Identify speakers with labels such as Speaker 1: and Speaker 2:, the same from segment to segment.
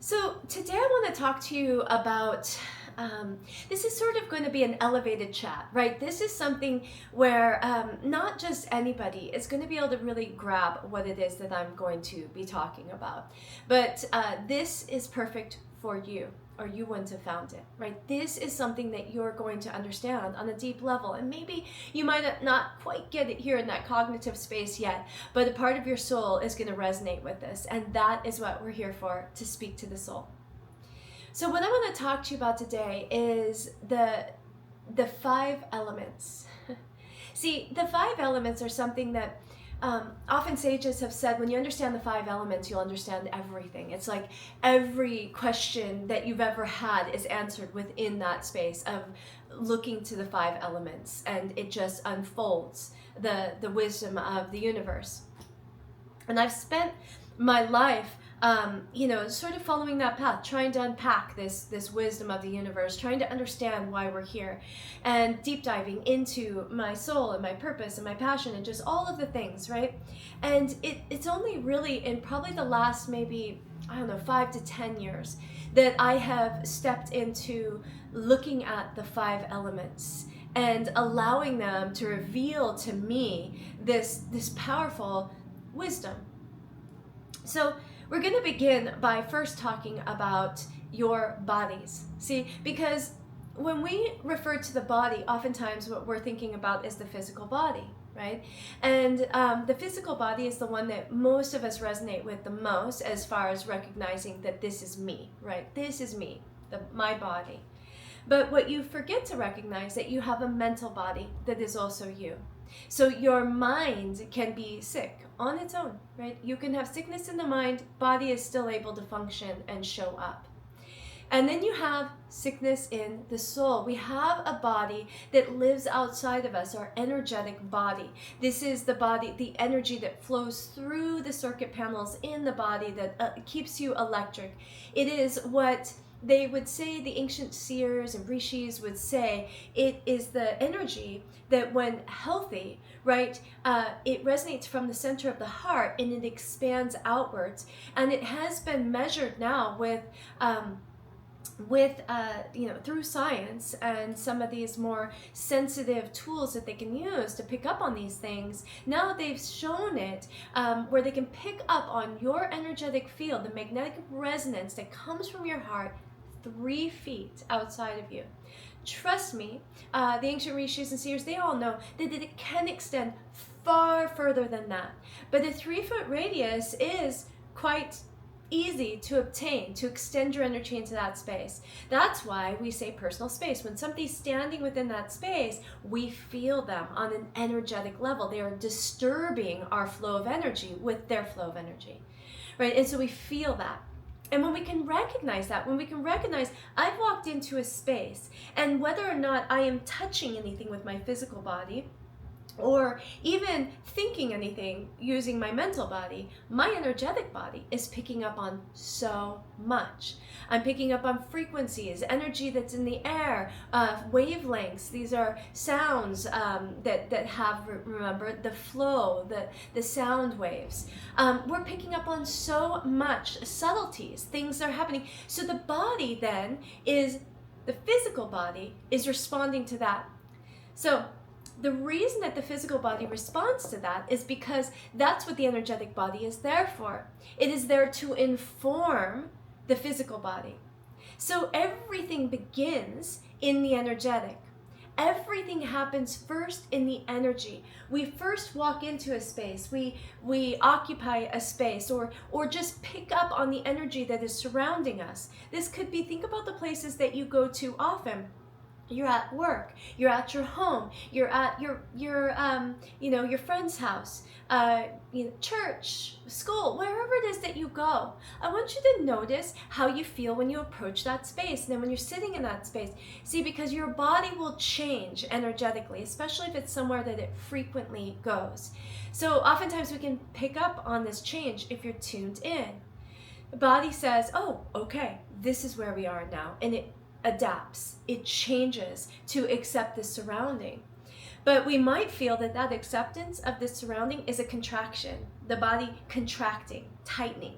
Speaker 1: So today I want to talk to you about this is sort of going to be an elevated chat, right? This is something where not just anybody is going to be able to really grab what it is that I'm going to be talking about. But this is perfect for you, or you wouldn't have found it, right? This is something that you're going to understand on a deep level. And maybe you might not quite get it here in that cognitive space yet, but a part of your soul is going to resonate with this. And that is what we're here for, to speak to the soul. So what I want to talk to you about today is the five elements. See, the five elements are something that often sages have said, when you understand the five elements, you'll understand everything. It's like every question that you've ever had is answered within that space of looking to the five elements, and it just unfolds the wisdom of the universe. And I've spent my life sort of following that path, trying to unpack this wisdom of the universe, trying to understand why we're here, and deep diving into my soul and my purpose and my passion and just all of the things, right? And it's only really in probably the last maybe, 5 to 10 years that I have stepped into looking at the five elements and allowing them to reveal to me this powerful wisdom. So we're going to begin by first talking about your bodies. See, because when we refer to the body, oftentimes what we're thinking about is the physical body, right? And the physical body is the one that most of us resonate with the most, as far as recognizing that this is me, right? This is me, my body. But what you forget to recognize, that you have a mental body that is also you. So your mind can be sick on its own, right? You can have sickness in the mind, body is still able to function and show up. And then you have sickness in the soul. We have a body that lives outside of us, our energetic body. This is the body, the energy that flows through the circuit panels in the body that keeps you electric. It is what they would say, the ancient seers and rishis would say, it is the energy that when healthy, right, it resonates from the center of the heart and it expands outwards. And it has been measured now with through science and some of these more sensitive tools that they can use to pick up on these things. Now they've shown it where they can pick up on your energetic field, the magnetic resonance that comes from your heart 3 feet outside of you. Trust me, the ancient rishis and seers, they all know that it can extend far further than that. But the 3-foot radius is quite easy to obtain, to extend your energy into that space. That's why we say personal space. When somebody's standing within that space, we feel them on an energetic level. They are disturbing our flow of energy with their flow of energy, right? And so we feel that. And when we can recognize that, when we can recognize I've walked into a space, and whether or not I am touching anything with my physical body, or even thinking anything using my mental body, my energetic body is picking up on so much. I'm picking up on frequencies, energy that's in the air, wavelengths. These are sounds that have, remember, the flow, the sound waves. We're picking up on so much subtleties, things that are happening. So the body then is, the physical body is responding to that. So the reason that the physical body responds to that is because that's what the energetic body is there for. It is there to inform the physical body. So everything begins in the energetic. Everything happens first in the energy. We first walk into a space, we occupy a space, or just pick up on the energy that is surrounding us. This could be, think about the places that you go to often. You're at work, you're at your home, you're at your friend's house, church, school, wherever it is that you go. I want you to notice how you feel when you approach that space, and then when you're sitting in that space. See, because your body will change energetically, especially if it's somewhere that it frequently goes. So oftentimes we can pick up on this change if you're tuned in. The body says, oh, okay, this is where we are now, and it adapts, it changes to accept the surrounding. But we might feel that that acceptance of this surrounding is a contraction, the body contracting, tightening.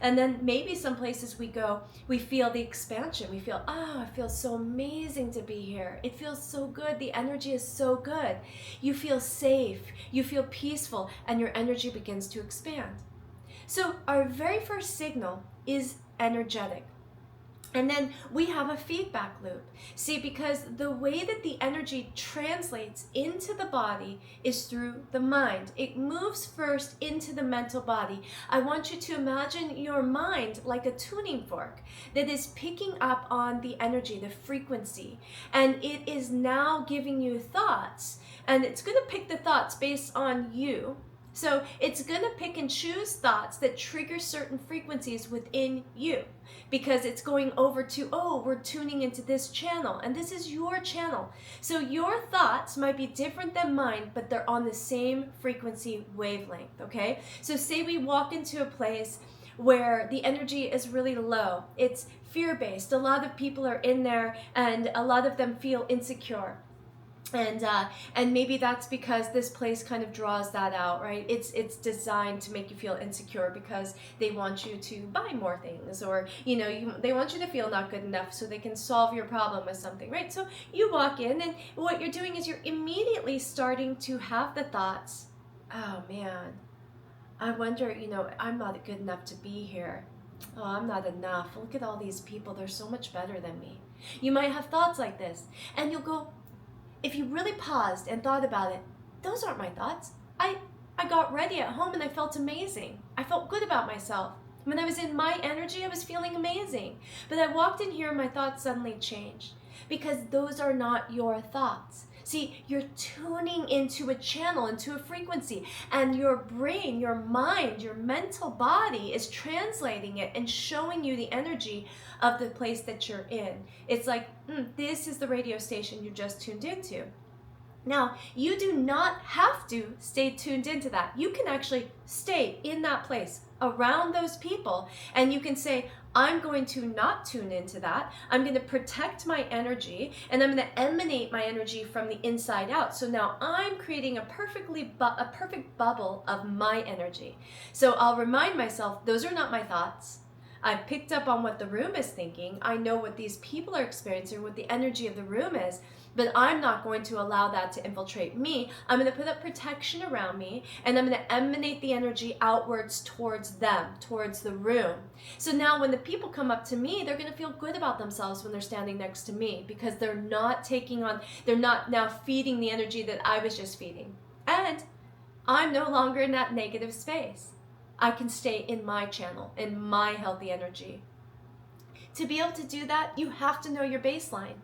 Speaker 1: And then maybe some places we go, we feel the expansion. We feel, oh, it feels so amazing to be here. It feels so good. The energy is so good. You feel safe, you feel peaceful, and your energy begins to expand. So our very first signal is energetic. And then we have a feedback loop. See, because the way that the energy translates into the body is through the mind. It moves first into the mental body. I want you to imagine your mind like a tuning fork that is picking up on the energy, the frequency, and it is now giving you thoughts. And it's going to pick the thoughts based on you. So it's going to pick and choose thoughts that trigger certain frequencies within you, because it's going over to, oh, we're tuning into this channel, and this is your channel. So your thoughts might be different than mine, but they're on the same frequency wavelength, okay? So say we walk into a place where the energy is really low. It's fear-based. A lot of people are in there, and a lot of them feel insecure. And maybe that's because this place kind of draws that out, right? It's designed to make you feel insecure because they want you to buy more things, or they want you to feel not good enough so they can solve your problem with something, right? So you walk in, and what you're doing is you're immediately starting to have the thoughts, oh man, I wonder, I'm not good enough to be here. Oh, I'm not enough. Look at all these people. They're so much better than me. You might have thoughts like this, and you'll go, if you really paused and thought about it, those aren't my thoughts. I got ready at home and I felt amazing. I felt good about myself. When I was in my energy, I was feeling amazing. But I walked in here and my thoughts suddenly changed, because those are not your thoughts. See, you're tuning into a channel, into a frequency, and your brain, your mind, your mental body is translating it and showing you the energy of the place that you're in. It's like, this is the radio station you just tuned into. Now, you do not have to stay tuned into that. You can actually stay in that place around those people, and you can say, I'm going to not tune into that. I'm going to protect my energy, and I'm going to emanate my energy from the inside out. So now I'm creating a perfect bubble of my energy. So I'll remind myself, those are not my thoughts. I've picked up on what the room is thinking. I know what these people are experiencing, what the energy of the room is, but I'm not going to allow that to infiltrate me. I'm going to put up protection around me, and I'm going to emanate the energy outwards towards them, towards the room. So now when the people come up to me, they're going to feel good about themselves when they're standing next to me, because they're not now feeding the energy that I was just feeding. And I'm no longer in that negative space. I can stay in my channel, in my healthy energy. To be able to do that, you have to know your baseline.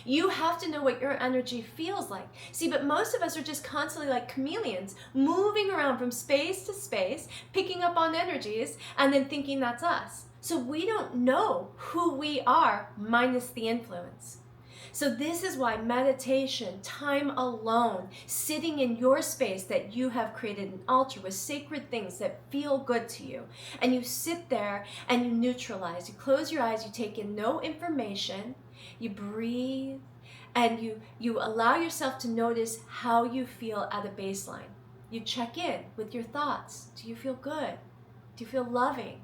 Speaker 1: You have to know what your energy feels like. See, but most of us are just constantly like chameleons, moving around from space to space, picking up on energies, and then thinking that's us. So we don't know who we are minus the influence. So this is why meditation, time alone, sitting in your space that you have created an altar with sacred things that feel good to you, and you sit there and you neutralize. You close your eyes, you take in no information, you breathe, and you allow yourself to notice how you feel at a baseline. You check in with your thoughts. Do you feel good? Do you feel loving?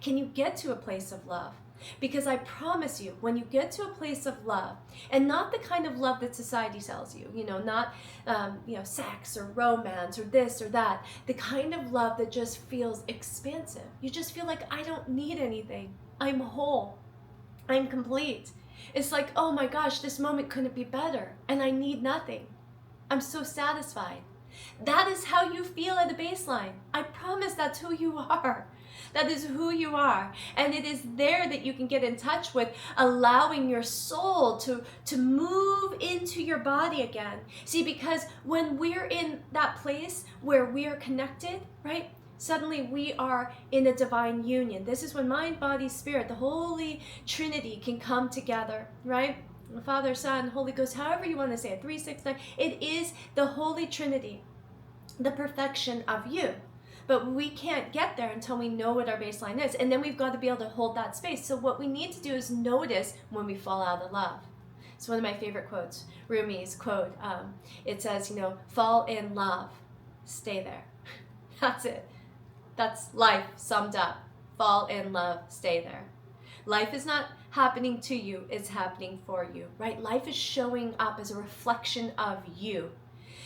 Speaker 1: Can you get to a place of love? Because I promise you, when you get to a place of love, and not the kind of love that society sells you, not sex or romance or this or that, the kind of love that just feels expansive. You just feel like, I don't need anything. I'm whole. I'm complete. It's like, oh my gosh, this moment couldn't be better, and I need nothing. I'm so satisfied. That is how you feel at the baseline. I promise that's who you are. That is who you are. And it is there that you can get in touch with allowing your soul to move into your body again. See, because when we're in that place where we are connected, right? Suddenly we are in a divine union. This is when mind, body, spirit, the Holy Trinity can come together, right? The Father, Son, Holy Ghost, however you want to say it, 3, 6, 9. It is the Holy Trinity, the perfection of you. But we can't get there until we know what our baseline is. And then we've got to be able to hold that space. So what we need to do is notice when we fall out of love. It's one of my favorite quotes, Rumi's quote. It says, fall in love, stay there. That's it. That's life summed up. fall in love, stay there. Life is not happening to you, it's happening for you, right? Life is showing up as a reflection of you.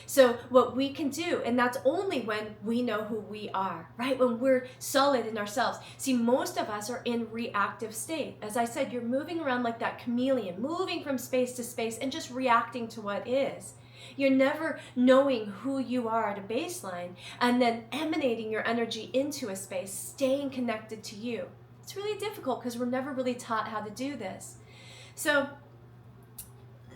Speaker 1: So what we can do, and that's only when we know who we are, right? When we're solid in ourselves. See, most of us are in reactive state. As I said, you're moving around like that chameleon, moving from space to space and just reacting to what is. You're never knowing who you are at a baseline and then emanating your energy into a space, staying connected to you. It's really difficult because we're never really taught how to do this. So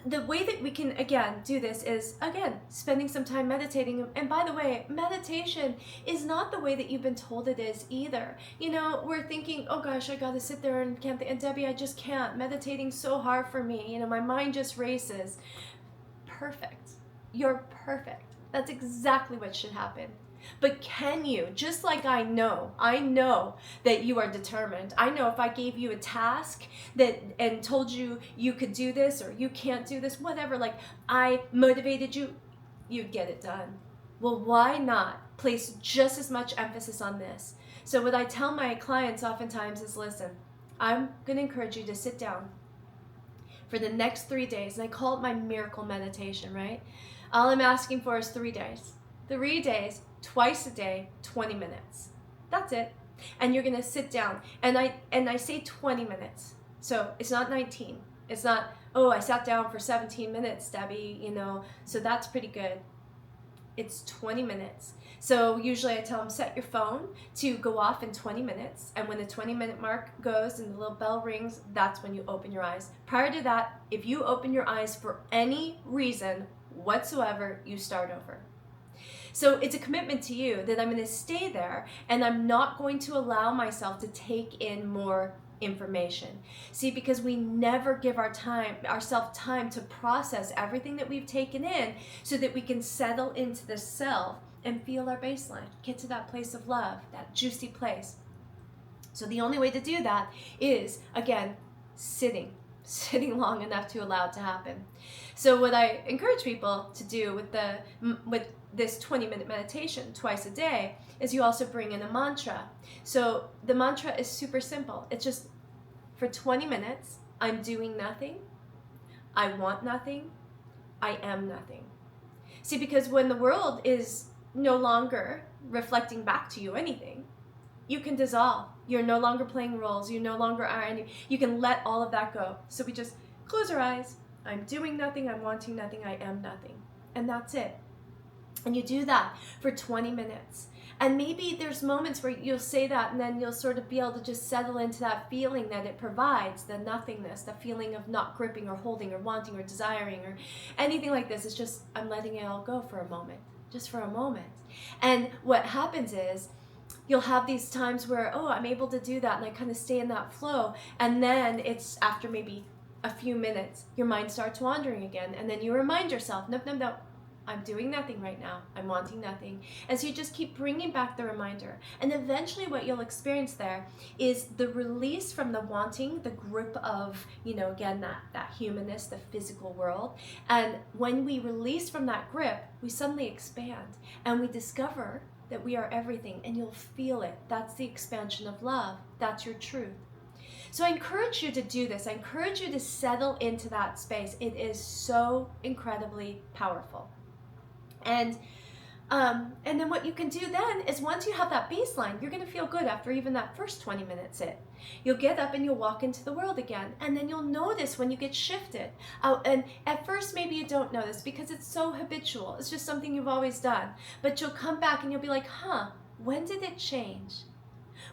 Speaker 1: the way that we can, again, do this is, again, spending some time meditating. And by the way, meditation is not the way that you've been told it is either. You know, we're thinking, oh gosh, I got to sit there and can't, and Debbie, I just can't. Meditating's so hard for me. You know, my mind just races. Perfect. You're perfect. That's exactly what should happen. But can you, just like I know that you are determined. I know if I gave you a task and told you you could do this or you can't do this, whatever, like I motivated you, you'd get it done. Well, why not place just as much emphasis on this? So what I tell my clients oftentimes is, listen, I'm going to encourage you to sit down for the next 3 days, and I call it my miracle meditation, right? All I'm asking for is 3 days. 3 days, twice a day, 20 minutes. That's it. And you're going to sit down. And I say 20 minutes. So it's not 19. It's not, oh, I sat down for 17 minutes, Debbie, you know, so that's pretty good. It's 20 minutes. So usually I tell them, set your phone to go off in 20 minutes. And when the 20-minute mark goes and the little bell rings, that's when you open your eyes. Prior to that, if you open your eyes for any reason whatsoever, you start over. So it's a commitment to you that I'm going to stay there and I'm not going to allow myself to take in more information. See, because we never give ourselves time to process everything that we've taken in so that we can settle into the self and feel our baseline, get to that place of love, that juicy place. So the only way to do that is, again, sitting long enough to allow it to happen. So what I encourage people to do with this 20-minute meditation twice a day is you also bring in a mantra. So the mantra is super simple. It's just, for 20 minutes, I'm doing nothing, I want nothing, I am nothing. See, because when the world is no longer reflecting back to you anything, you can dissolve. You're no longer playing roles. You no longer are any. You can let all of that go. So we just close our eyes. I'm doing nothing. I'm wanting nothing. I am nothing. And that's it. And you do that for 20 minutes. And maybe there's moments where you'll say that and then you'll sort of be able to just settle into that feeling that it provides, the nothingness, the feeling of not gripping or holding or wanting or desiring or anything like this. It's just, I'm letting it all go for a moment, just for a moment. And what happens is, you'll have these times where, oh, I'm able to do that, and I kind of stay in that flow. And then it's after maybe a few minutes, your mind starts wandering again. And then you remind yourself, nope, I'm doing nothing right now. I'm wanting nothing. And so you just keep bringing back the reminder. And eventually what you'll experience there is the release from the wanting, the grip of, again, that humanness, the physical world. And when we release from that grip, we suddenly expand and we discover that we are everything, and you'll feel it. That's the expansion of love. That's your truth. So I encourage you to do this. I encourage you to settle into that space. It is so incredibly powerful. And then what you can do then is, once you have that baseline, you're going to feel good after even that first 20 minutes hit. You'll get up and you'll walk into the world again. And then you'll notice when you get shifted. And at first, maybe you don't notice because it's so habitual. It's just something you've always done. But you'll come back and you'll be like, when did it change?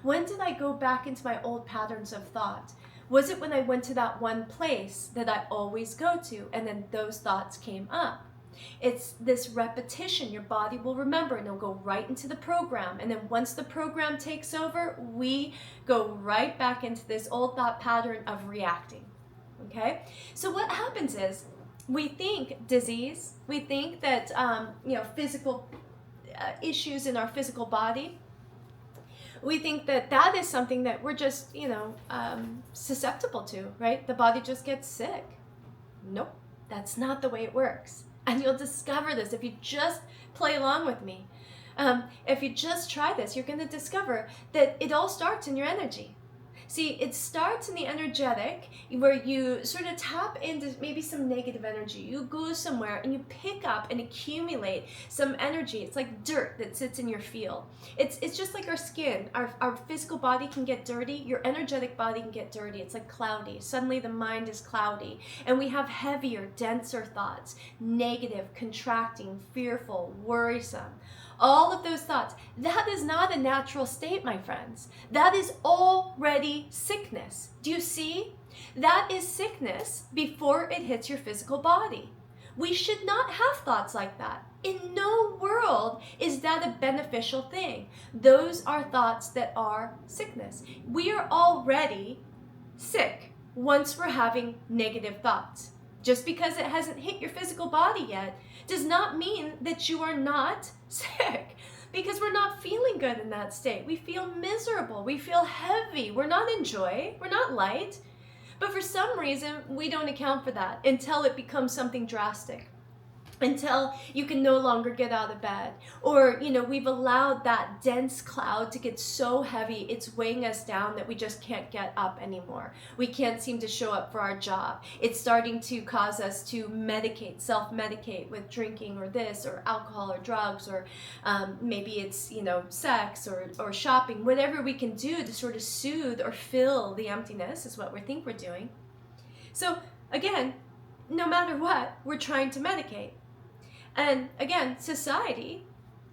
Speaker 1: When did I go back into my old patterns of thought? Was it when I went to that one place that I always go to and then those thoughts came up? It's this repetition. Your body will remember and it'll go right into the program. And then once the program takes over, we go right back into this old thought pattern of reacting. Okay? So what happens is, we think disease, we think that, physical issues in our physical body, we think that is something that we're just, susceptible to, right? The body just gets sick. Nope, that's not the way it works. And you'll discover this if you just play along with me. If you just try this, you're going to discover that it all starts in your energy. See, it starts in the energetic, where you sort of tap into maybe some negative energy. You go somewhere and you pick up and accumulate some energy. It's like dirt that sits in your field. It's just like our skin. Our physical body can get dirty. Your energetic body can get dirty. It's like cloudy. Suddenly the mind is cloudy. And we have heavier, denser thoughts, negative, contracting, fearful, worrisome. All of those thoughts. That is not a natural state, my friends. That is already sickness. Do you see? That is sickness before it hits your physical body. We should not have thoughts like that. In no world is that a beneficial thing. Those are thoughts that are sickness. We are already sick once we're having negative thoughts. Just because it hasn't hit your physical body yet does not mean that you are not sick, because we're not feeling good in that state. We feel miserable. We feel heavy. We're not in joy. We're not light. But for some reason, we don't account for that until it becomes something drastic. Until you can no longer get out of bed, or we've allowed that dense cloud to get so heavy it's weighing us down that we just can't get up anymore. We can't seem to show up for our job. It's starting to cause us to self-medicate with drinking or this or alcohol or drugs, or maybe it's sex or shopping. Whatever we can do to sort of soothe or fill the emptiness is what we think we're doing. So again, no matter what, we're trying to medicate. And again, society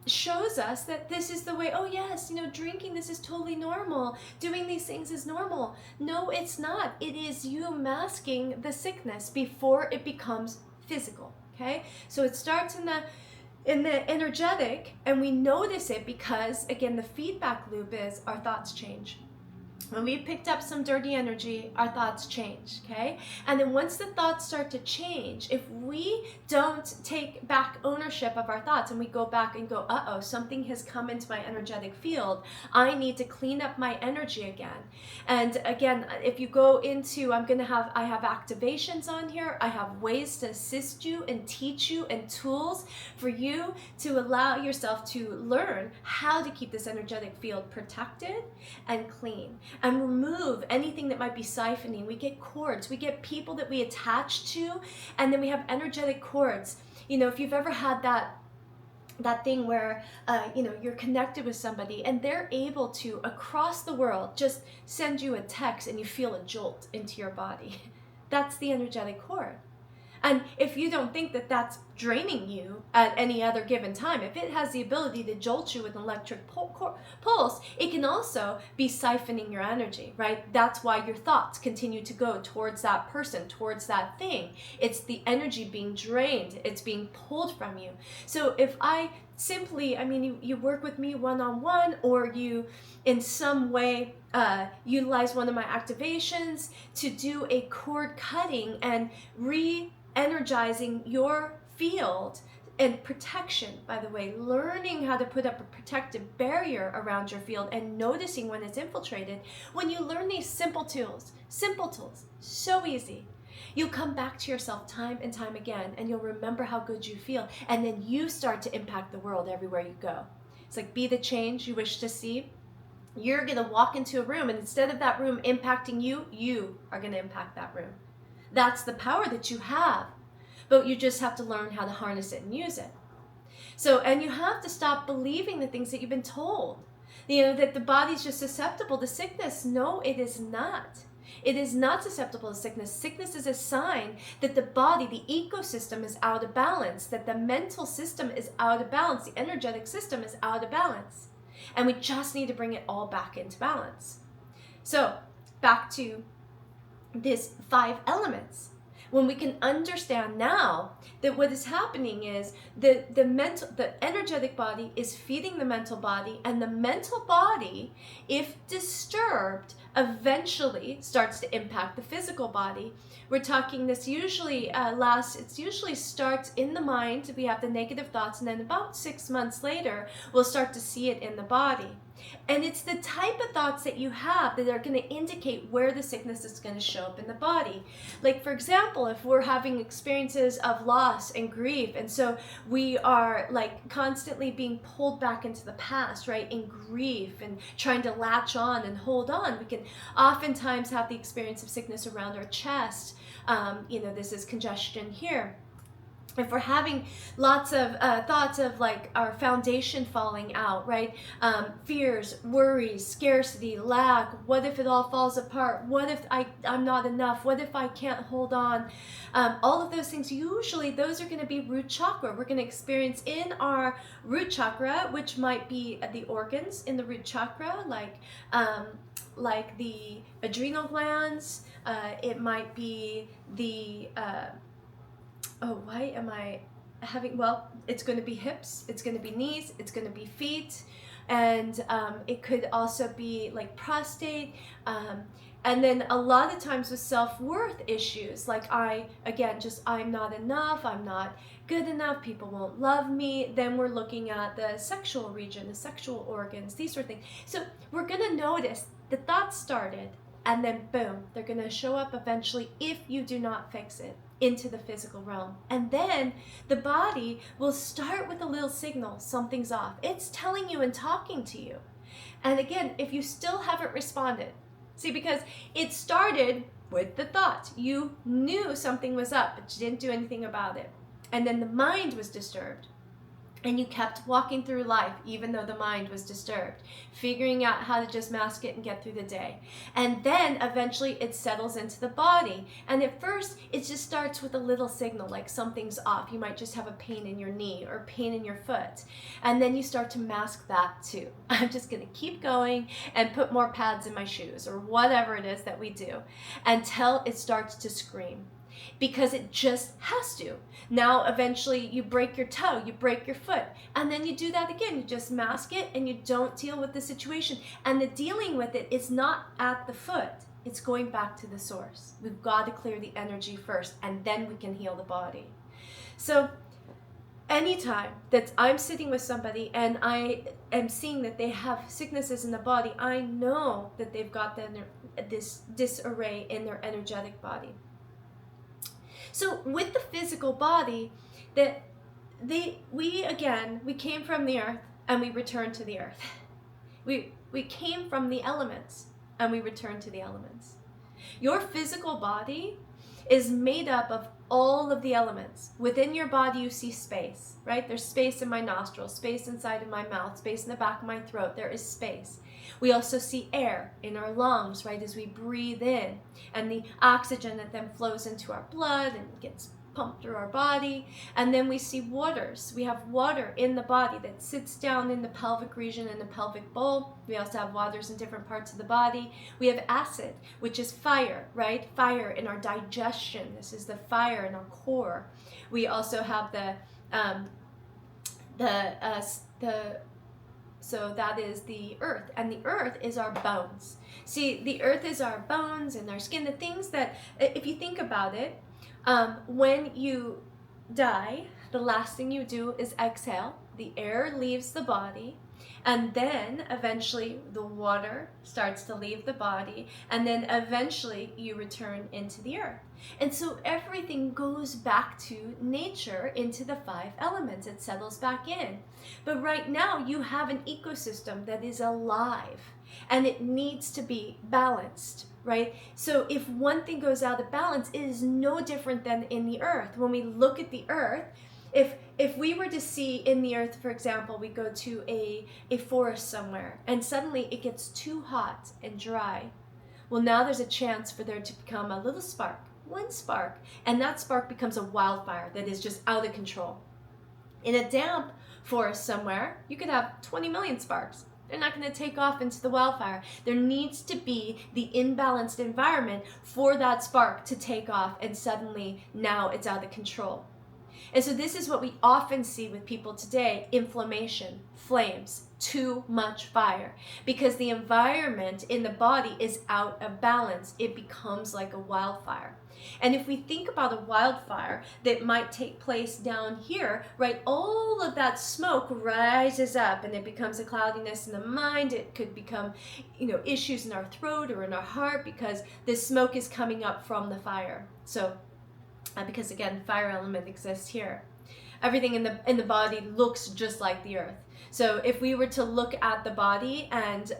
Speaker 1: shows us that this is the way. Oh yes, drinking, this is totally normal. Doing these things is normal. No, it's not. It is you masking the sickness before it becomes physical. Okay? So it starts in the energetic, and we notice it because, again, the feedback loop is our thoughts change. When we picked up some dirty energy, our thoughts change, okay? And then once the thoughts start to change, if we don't take back ownership of our thoughts and we go back and go, uh-oh, something has come into my energetic field, I need to clean up my energy again. And again, if you go into, I have activations on here. I have ways to assist you and teach you and tools for you to allow yourself to learn how to keep this energetic field protected and clean, and remove anything that might be siphoning. We get cords, we get people that we attach to, and then we have energetic cords. If you've ever had that thing where you're connected with somebody and they're able to, across the world, just send you a text and you feel a jolt into your body. That's the energetic cord. And if you don't think that that's draining you at any other given time, if it has the ability to jolt you with an electric pulse, it can also be siphoning your energy, right? That's why your thoughts continue to go towards that person, towards that thing. It's the energy being drained. It's being pulled from you. So if I simply, you work with me one-on-one, or you in some way utilize one of my activations to do a cord cutting and re-energizing your field and protection, by the way, learning how to put up a protective barrier around your field and noticing when it's infiltrated. When you learn these simple tools, so easy, you'll come back to yourself time and time again, and you'll remember how good you feel, and then you start to impact the world everywhere you go. It's like, be the change you wish to see. You're going to walk into a room, and instead of that room impacting you, you are going to impact that room. That's the power that you have, but you just have to learn how to harness it and use it. So, and you have to stop believing the things that you've been told, that the body's just susceptible to sickness. No, it is not. It is not susceptible to sickness. Sickness is a sign that the body, the ecosystem, is out of balance, that the mental system is out of balance, the energetic system is out of balance. And we just need to bring it all back into balance. So, back to these 5 elements. When we can understand now that what is happening is the energetic body is feeding the mental body, and the mental body, if disturbed, eventually starts to impact the physical body. We're talking this usually starts in the mind. We have the negative thoughts, and then about 6 months later, we'll start to see it in the body. And it's the type of thoughts that you have that are going to indicate where the sickness is going to show up in the body. Like, for example, if we're having experiences of loss and grief, and so we are like constantly being pulled back into the past, right, in grief and trying to latch on and hold on, we can oftentimes have the experience of sickness around our chest. This is congestion here. If we're having lots of thoughts of like our foundation falling out, right? Fears, worries, scarcity, lack. What if it all falls apart? What if I'm not enough? What if I can't hold on? All of those things, usually those are going to be root chakra. We're going to experience in our root chakra, which might be the organs in the root chakra, like the adrenal glands. It might be the why am I having, well, it's going to be hips, it's going to be knees, it's going to be feet, and it could also be like prostate, and then a lot of times with self-worth issues, like I'm not enough, I'm not good enough, people won't love me, then we're looking at the sexual region, the sexual organs, these sort of things. So we're going to notice the thoughts started, and then boom, they're going to show up eventually if you do not fix it into the physical realm. And then the body will start with a little signal, something's off. It's telling you and talking to you. And again, if you still haven't responded, see, because it started with the thought. You knew something was up, but you didn't do anything about it. And then the mind was disturbed. And you kept walking through life even though the mind was disturbed, figuring out how to just mask it and get through the day. And then eventually it settles into the body. And at first it just starts with a little signal like something's off. You might just have a pain in your knee or pain in your foot. And then you start to mask that too. I'm just going to keep going and put more pads in my shoes or whatever it is that we do until it starts to scream. Because it just has to. Now, eventually, you break your toe, you break your foot, and then you do that again. You just mask it and you don't deal with the situation. And the dealing with it is not at the foot. It's going back to the source. We've got to clear the energy first, and then we can heal the body. So, anytime that I'm sitting with somebody and I am seeing that they have sicknesses in the body, I know that they've got this disarray in their energetic body. So with the physical body, we came from the earth and we returned to the earth. We came from the elements and we returned to the elements. Your physical body is made up of all of the elements. Within your body you see space, right? There's space in my nostrils, space inside of my mouth, space in the back of my throat. There is space. We also see air in our lungs, right, as we breathe in, and the oxygen that then flows into our blood and gets pumped through our body. And then we see waters. We have water in the body that sits down in the pelvic region and the pelvic bowl. We also have waters in different parts of the body. We have acid, which is fire, right? Fire in our digestion. This is the fire in our core. We also have so that is the earth, and the earth is our bones. See, the earth is our bones and our skin, the things that, if you think about it, when you die, the last thing you do is exhale. The air leaves the body, and then eventually the water starts to leave the body, and then eventually you return into the earth. And so everything goes back to nature, into the 5 elements. It settles back in. But right now you have an ecosystem that is alive, and it needs to be balanced, right? So if one thing goes out of balance, it is no different than in the earth. When we look at the earth, if we were to see in the earth, for example, we go to a forest somewhere and suddenly it gets too hot and dry, well, now there's a chance for there to become a little spark, one spark, and that spark becomes a wildfire that is just out of control. In a damp forest somewhere, you could have 20 million sparks. They're not going to take off into the wildfire. There needs to be the imbalanced environment for that spark to take off, and suddenly now it's out of control. And so this is what we often see with people today: inflammation, flames, too much fire, because the environment in the body is out of balance. It becomes like a wildfire. And if we think about a wildfire that might take place down here, right, all of that smoke rises up and it becomes a cloudiness in the mind. It could become, issues in our throat or in our heart because the smoke is coming up from the fire. So, because again, fire element exists here. Everything in the body looks just like the earth. So if we were to look at the body and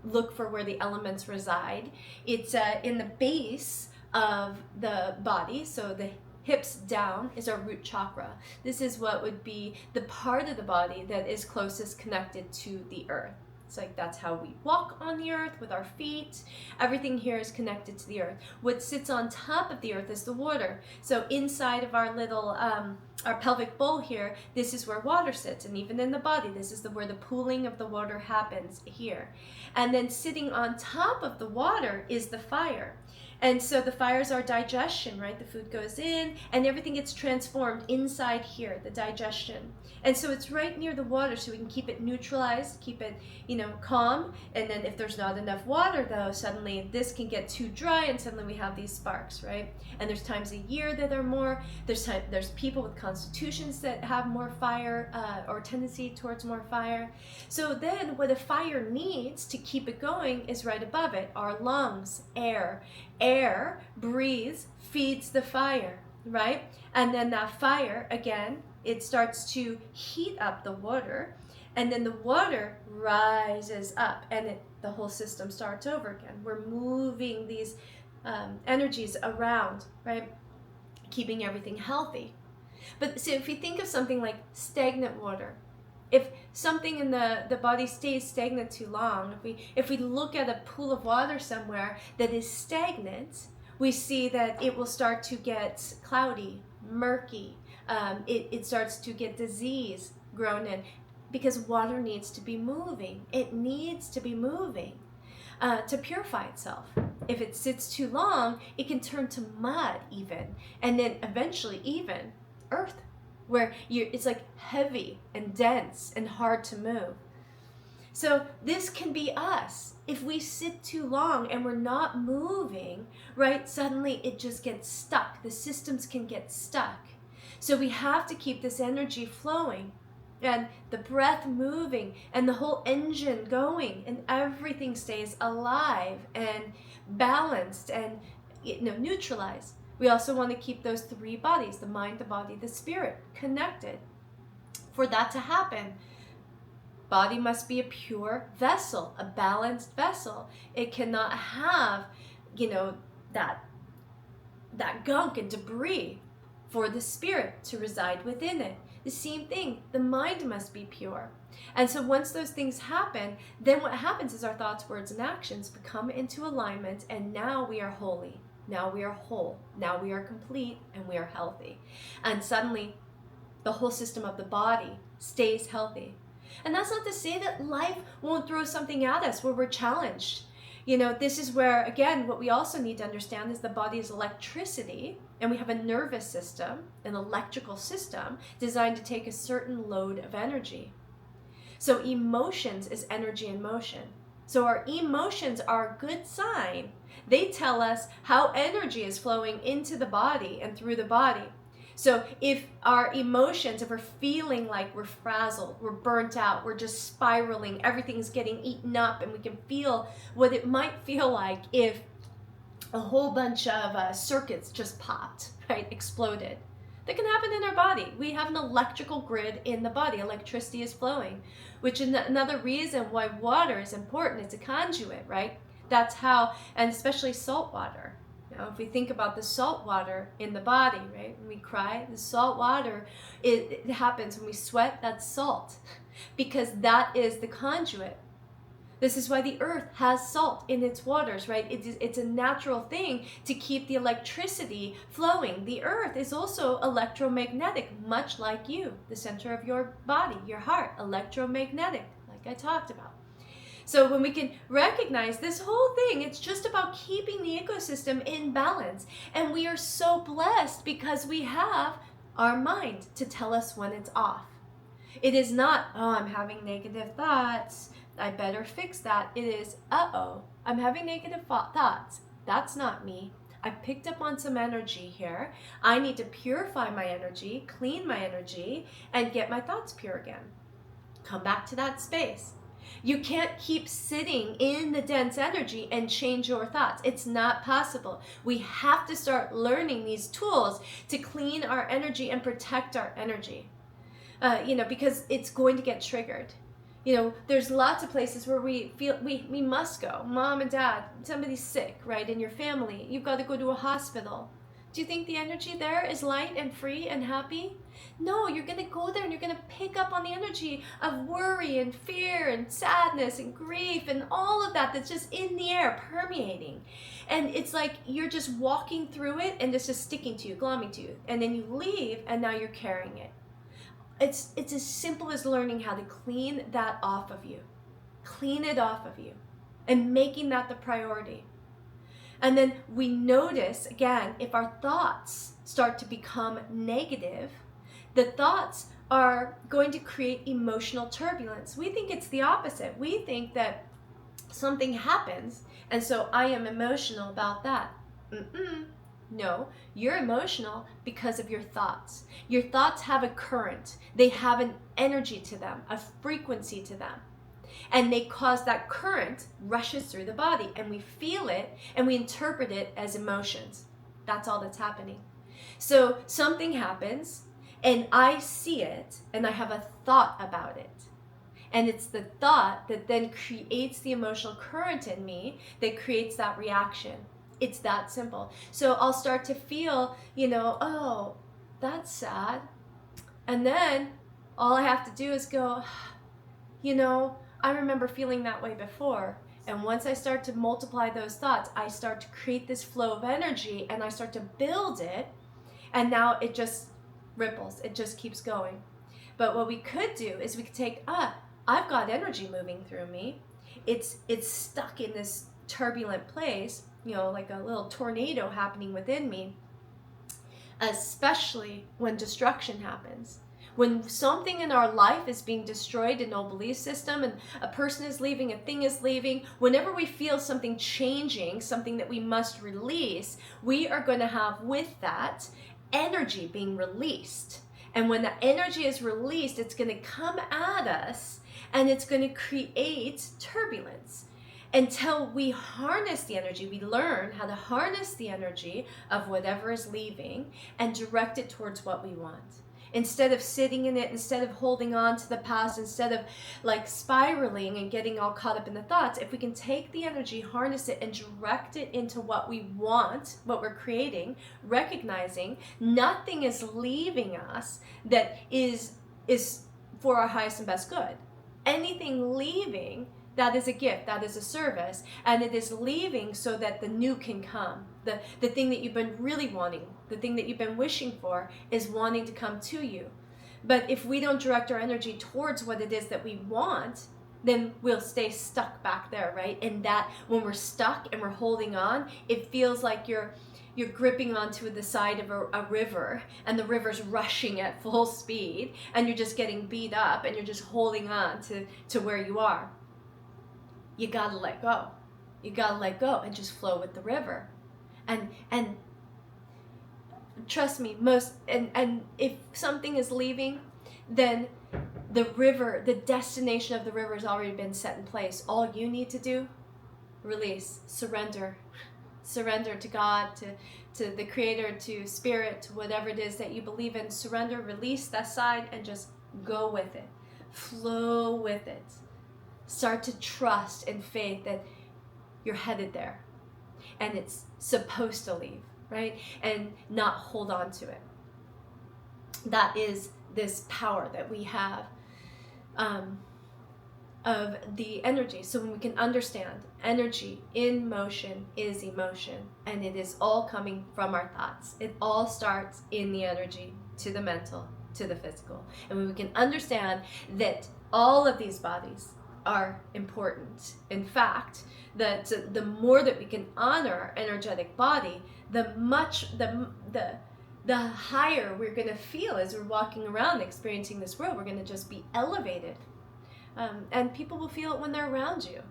Speaker 1: look for where the elements reside, it's in the base of the body. So the hips down is our root chakra. This is what would be the part of the body that is closest connected to the earth. It's like that's how we walk on the earth with our feet. Everything here is connected to the earth. What sits on top of the earth is the water. So inside of our little our pelvic bowl here, this is where water sits, and even in the body, this is where the pooling of the water happens here. And then sitting on top of the water is the fire. And so the fire is our digestion, right? The food goes in and everything gets transformed inside here, the digestion. And so it's right near the water, so we can keep it neutralized, keep it, calm. And then if there's not enough water though, suddenly this can get too dry and suddenly we have these sparks, right? And there's times a year that are more, there's people with constitutions that have more fire or tendency towards more fire. So then what a fire needs to keep it going is right above it, our lungs, air. Air breathes, feeds the fire, right? And then that fire, again, it starts to heat up the water, and then the water rises up, and the whole system starts over again. We're moving these energies around, right? Keeping everything healthy. But so if you think of something like stagnant water, if something in the body stays stagnant too long, if we look at a pool of water somewhere that is stagnant, we see that it will start to get cloudy, murky. It starts to get disease grown in, because water needs to be moving. It needs to be moving to purify itself. If it sits too long, it can turn to mud even, and then eventually even earth, where it's like heavy and dense and hard to move. So this can be us. If we sit too long and we're not moving, right, suddenly it just gets stuck. The systems can get stuck. So we have to keep this energy flowing and the breath moving and the whole engine going, and everything stays alive and balanced and neutralized. We also want to keep those three bodies, the mind, the body, the spirit, connected. For that to happen, body must be a pure vessel, a balanced vessel. It cannot have, that gunk and debris for the spirit to reside within it. The same thing, the mind must be pure. And so once those things happen, then what happens is our thoughts, words, and actions become into alignment, and now we are holy. Now we are whole. Now we are complete, and we are healthy. And suddenly, the whole system of the body stays healthy. And that's not to say that life won't throw something at us where we're challenged. This is where, again, what we also need to understand is the body is electricity, and we have a nervous system, an electrical system designed to take a certain load of energy. So emotions is energy in motion. So our emotions are a good sign. They tell us how energy is flowing into the body and through the body. So if our emotions, if we're feeling like we're frazzled, we're burnt out, we're just spiraling, everything's getting eaten up, and we can feel what it might feel like if a whole bunch of circuits just popped, right, exploded. That can happen in our body. We have an electrical grid in the body. Electricity is flowing, which is another reason why water is important. It's a conduit, right? That's how, and especially salt water. If we think about the salt water in the body, right? When we cry, the salt water, it happens when we sweat, that's salt, because that is the conduit. This is why the earth has salt in its waters, right? It's a natural thing to keep the electricity flowing. The earth is also electromagnetic, much like you, the center of your body, your heart, electromagnetic, like I talked about. So when we can recognize this whole thing, it's just about keeping the ecosystem in balance. And we are so blessed because we have our mind to tell us when it's off. It is not, oh, I'm having negative thoughts, I better fix that. It is, uh-oh, I'm having negative thoughts. That's not me. I picked up on some energy here. I need to purify my energy, clean my energy, and get my thoughts pure again. Come back to that space. You can't keep sitting in the dense energy and change your thoughts. It's not possible. We have to start learning these tools to clean our energy and protect our energy. Because it's going to get triggered. There's lots of places where we feel we must go. Mom and dad, somebody's sick, right? In your family, you've got to go to a hospital. Do you think the energy there is light and free and happy? No, you're going to go there and you're going to pick up on the energy of worry and fear and sadness and grief and all of that's just in the air, permeating. And it's like you're just walking through it and it's just sticking to you, glomming to you. And then you leave and now you're carrying it. It's as simple as learning how to clean that off of you. Clean it off of you. And making that the priority. And then we notice, again, if our thoughts start to become negative, the thoughts are going to create emotional turbulence. We think it's the opposite. We think that something happens, and so I am emotional about that. No, you're emotional because of your thoughts. Your thoughts have a current. They have an energy to them, a frequency to them. And they cause that current rushes through the body, and we feel it and we interpret it as emotions. That's all that's happening. So something happens and I see it and I have a thought about it. And it's the thought that then creates the emotional current in me that creates that reaction. It's that simple. So I'll start to feel, oh, that's sad. And then all I have to do is go, I remember feeling that way before. And once I start to multiply those thoughts, I start to create this flow of energy and I start to build it. And now it just ripples. It just keeps going. But what we could do is we could take, I've got energy moving through me. It's stuck in this turbulent place, like a little tornado happening within me, especially when destruction happens. When something in our life is being destroyed, an old belief system, and a person is leaving, a thing is leaving, whenever we feel something changing, something that we must release, we are going to have with that energy being released. And when the energy is released, it's going to come at us and it's going to create turbulence. Until we harness the energy, we learn how to harness the energy of whatever is leaving and direct it towards what we want. Instead of sitting in it, instead of holding on to the past, instead of like spiraling and getting all caught up in the thoughts, if we can take the energy, harness it, and direct it into what we want, what we're creating, recognizing nothing is leaving us that is for our highest and best good. Anything leaving, that is a gift, that is a service, and it is leaving so that the new can come. The thing that you've been really wanting, the thing that you've been wishing for is wanting to come to you. But if we don't direct our energy towards what it is that we want, then we'll stay stuck back there, right? And that when we're stuck and we're holding on, it feels like you're gripping onto the side of a river and the river's rushing at full speed and you're just getting beat up and you're just holding on to where you are. You gotta let go. You gotta let go and just flow with the river. And trust me, and if something is leaving, then the river, the destination of the river has already been set in place. All you need to do, release, surrender to God, to the Creator, to Spirit, to whatever it is that you believe in. Surrender, release that side, and just go with it. Flow with it. Start to trust and faith that you're headed there and it's supposed to leave, right? And not hold on to it. That is this power that we have of the energy. So when we can understand energy in motion is emotion, and it is all coming from our thoughts. It all starts in the energy, to the mental, to the physical. And when we can understand that all of these bodies are important. In fact, that the more that we can honor our energetic body, the the higher we're going to feel as we're walking around experiencing this world. We're going to just be elevated. And people will feel it when they're around you.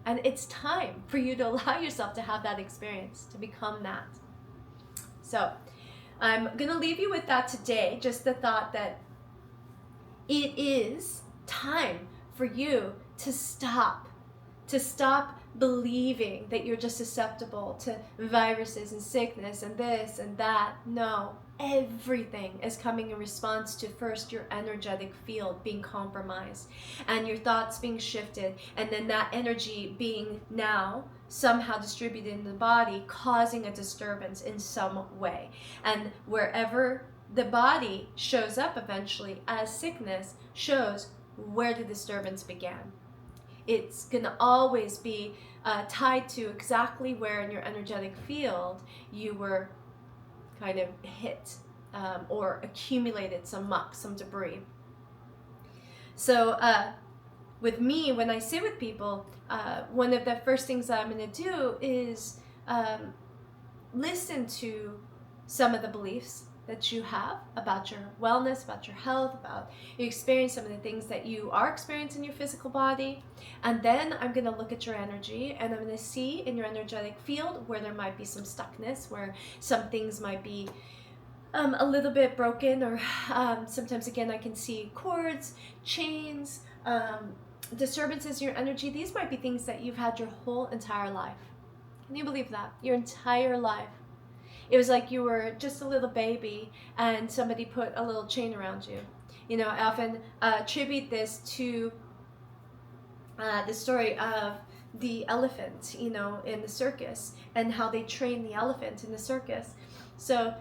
Speaker 1: And it's time for you to allow yourself to have that experience, to become that. So I'm going to leave you with that today, just the thought that it is time for you to stop believing that you're just susceptible to viruses and sickness and this and that. No, everything is coming in response to first your energetic field being compromised and your thoughts being shifted, and then that energy being now somehow distributed in the body, causing a disturbance in some way. And wherever the body shows up eventually as sickness shows where the disturbance began. It's going to always be tied to exactly where in your energetic field you were kind of hit or accumulated some muck, some debris. So with me, when I sit with people, one of the first things that I'm going to do is listen to some of the beliefs that you have about your wellness, about your health, about your experience, some of the things that you are experiencing in your physical body. And then I'm going to look at your energy, and I'm going to see in your energetic field where there might be some stuckness, where some things might be a little bit broken, or sometimes again I can see cords, chains, disturbances in your energy. These might be things that you've had your whole entire life. Can you believe that? Your entire life. It was like you were just a little baby and somebody put a little chain around you. You know, I often attribute this to the story of the elephant, you know, in the circus, and how they train the elephant in the circus. So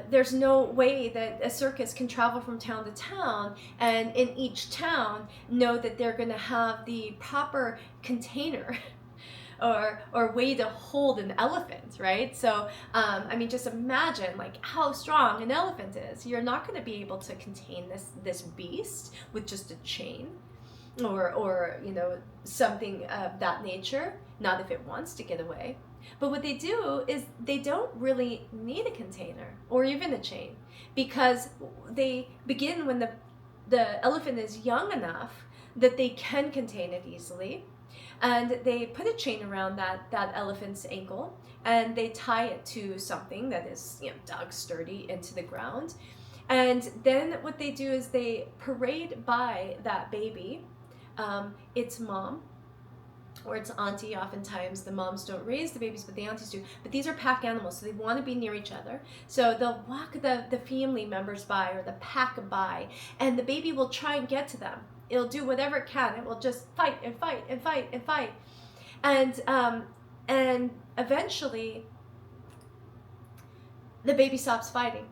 Speaker 1: there's no way that a circus can travel from town to town and in each town know that they're going to have the proper container or way to hold an elephant, right? So, I mean, just imagine like how strong an elephant is. You're not going to be able to contain this beast with just a chain or you know, something of that nature, not if it wants to get away. But what they do is they don't really need a container or even a chain, because they begin when the elephant is young enough that they can contain it easily. And they put a chain around that elephant's ankle, and they tie it to something that is, you know, dug sturdy into the ground. And then what they do is they parade by that baby, its mom or its auntie. Oftentimes the moms don't raise the babies, but the aunties do. But these are pack animals, so they want to be near each other. So they'll walk the family members by, or the pack by, and the baby will try and get to them. It'll do whatever it can. It will just fight and fight and fight and fight. And eventually the baby stops fighting.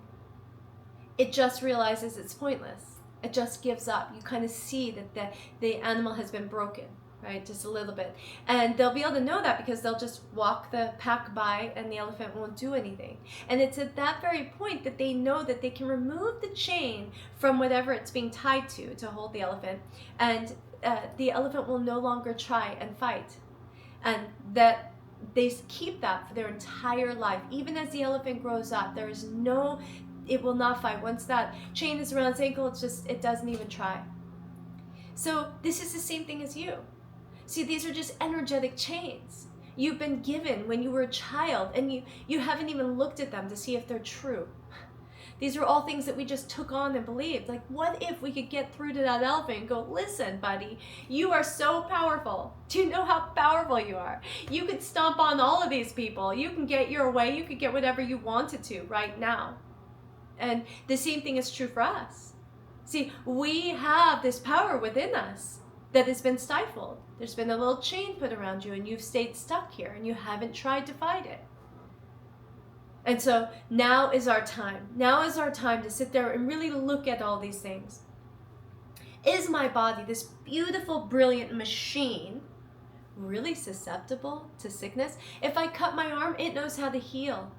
Speaker 1: It just realizes it's pointless. It just gives up. You kind of see that the animal has been broken, right? Just a little bit. And they'll be able to know that because they'll just walk the pack by and the elephant won't do anything. And it's at that very point that they know that they can remove the chain from whatever it's being tied to hold the elephant. And the elephant will no longer try and fight. And that they keep that for their entire life. Even as the elephant grows up, it will not fight. Once that chain is around its ankle, it doesn't even try. So this is the same thing as you. See, these are just energetic chains you've been given when you were a child, and you haven't even looked at them to see if they're true. These are all things that we just took on and believed. Like, what if we could get through to that elephant and go, listen, buddy, you are so powerful. Do you know how powerful you are? You could stomp on all of these people. You can get your way. You could get whatever you wanted to right now. And the same thing is true for us. See, we have this power within us that has been stifled. There's been a little chain put around you, and you've stayed stuck here, and you haven't tried to fight it. And so now is our time. Now is our time to sit there and really look at all these things. Is my body, this beautiful, brilliant machine, really susceptible to sickness? If I cut my arm, it knows how to heal.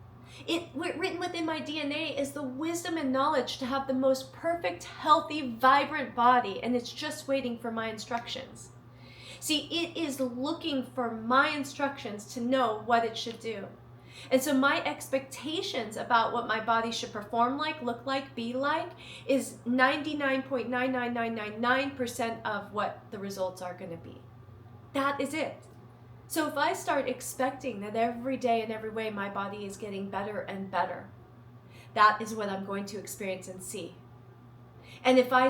Speaker 1: Written within my DNA is the wisdom and knowledge to have the most perfect, healthy, vibrant body, and it's just waiting for my instructions. See, it is looking for my instructions to know what it should do. And so my expectations about what my body should perform like, look like, be like, is 99.99999% of what the results are going to be. That is it. So if I start expecting that every day and every way my body is getting better and better, that is what I'm going to experience and see. And if I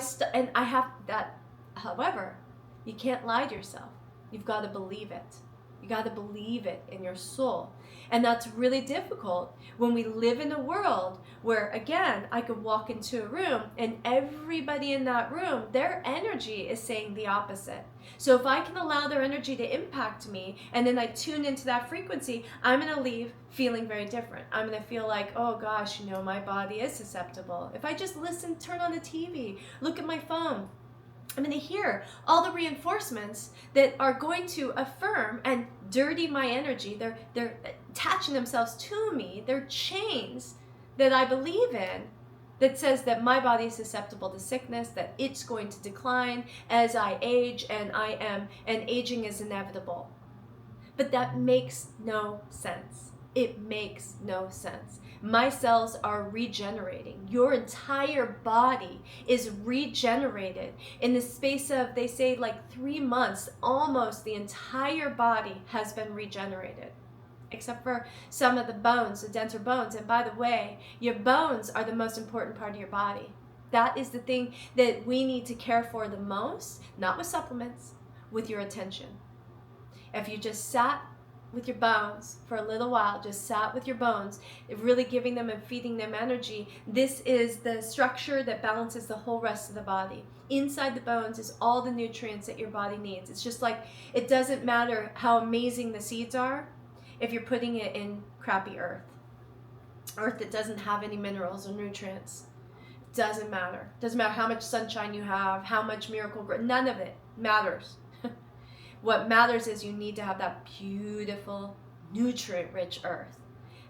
Speaker 1: have that, however, you can't lie to yourself. You've got to believe it. You got to believe it in your soul. And that's really difficult when we live in a world where, again, I could walk into a room and everybody in that room, their energy is saying the opposite. So if I can allow their energy to impact me and then I tune into that frequency, I'm going to leave feeling very different. I'm going to feel like, oh gosh, my body is susceptible. If I just listen, turn on the TV, look at my phone, I'm going to hear all the reinforcements that are going to affirm and dirty my energy. They're attaching themselves to me. They're chains that I believe in that says that my body is susceptible to sickness, that it's going to decline as I age, and aging is inevitable. But that makes no sense. It makes no sense. My cells are regenerating. Your entire body is regenerated in the space of, they say, like 3 months. Almost the entire body has been regenerated, except for some of the bones, the denser bones. And by the way, your bones are the most important part of your body. That is the thing that we need to care for the most, not with supplements, with your attention. If you just sat with your bones for a little while, just sat with your bones, really giving them and feeding them energy, this is the structure that balances the whole rest of the body. Inside the bones is all the nutrients that your body needs. It's just like, it doesn't matter how amazing the seeds are if you're putting it in crappy earth that doesn't have any minerals or nutrients. Doesn't matter. Doesn't matter how much sunshine you have, how much miracle grow, none of it matters. What matters is you need to have that beautiful, nutrient-rich earth.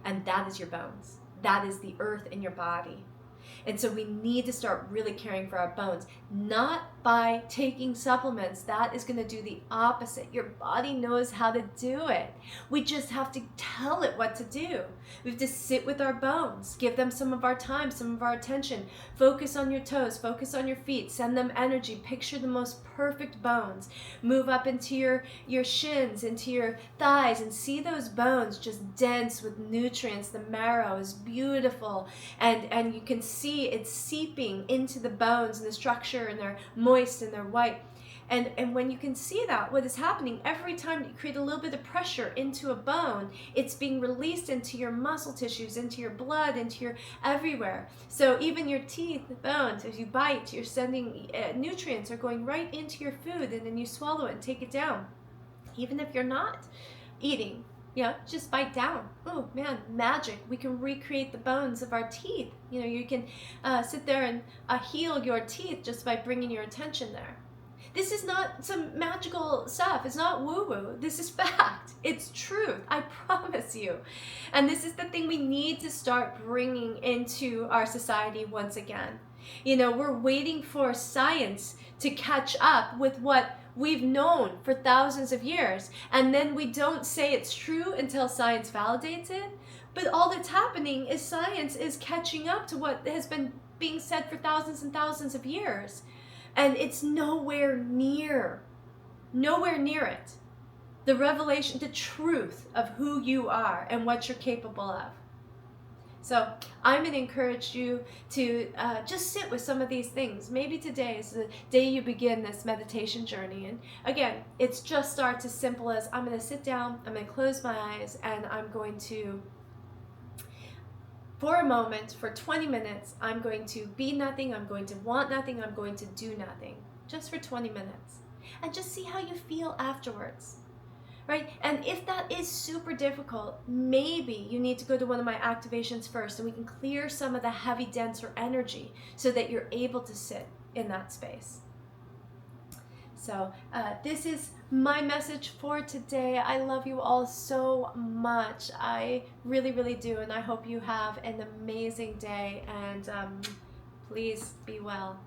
Speaker 1: And that is your bones. That is the earth in your body. And so we need to start really caring for our bones, not by taking supplements. That is going to do the opposite. Your body knows how to do it. We just have to tell it what to do. We have to sit with our bones, give them some of our time, some of our attention. Focus on your toes, focus on your feet, send them energy. Picture the most perfect bones. Move up into your shins, into your thighs, and see those bones just dense with nutrients. The marrow is beautiful, and you can see it's seeping into the bones and the structure, and they're moist and they're white. And when you can see that, what is happening, every time you create a little bit of pressure into a bone, it's being released into your muscle tissues, into your blood, into your everywhere. So even your teeth, the bones, as you bite, you're sending nutrients are going right into your food, and then you swallow it and take it down. Even if you're not eating, just bite down. Oh man, magic. We can recreate the bones of our teeth. You can sit there and heal your teeth just by bringing your attention there. This is not some magical stuff. It's not woo-woo. This is fact. It's truth. I promise you. And this is the thing we need to start bringing into our society once again. We're waiting for science to catch up with what we've known for thousands of years. And then we don't say it's true until science validates it. But all that's happening is science is catching up to what has been being said for thousands and thousands of years. And it's nowhere near it. The revelation, the truth of who you are and what you're capable of. So I'm going to encourage you to just sit with some of these things. Maybe today is the day you begin this meditation journey. And again, it's just starts as simple as I'm going to sit down, I'm going to close my eyes, and I'm going to, for a moment, for 20 minutes, I'm going to be nothing, I'm going to want nothing, I'm going to do nothing. Just for 20 minutes. And just see how you feel afterwards. Right? And if that is super difficult, maybe you need to go to one of my activations first, and we can clear some of the heavy, denser energy so that you're able to sit in that space. So this is my message for today. I love you all so much. I really, really do. And I hope you have an amazing day. And please be well.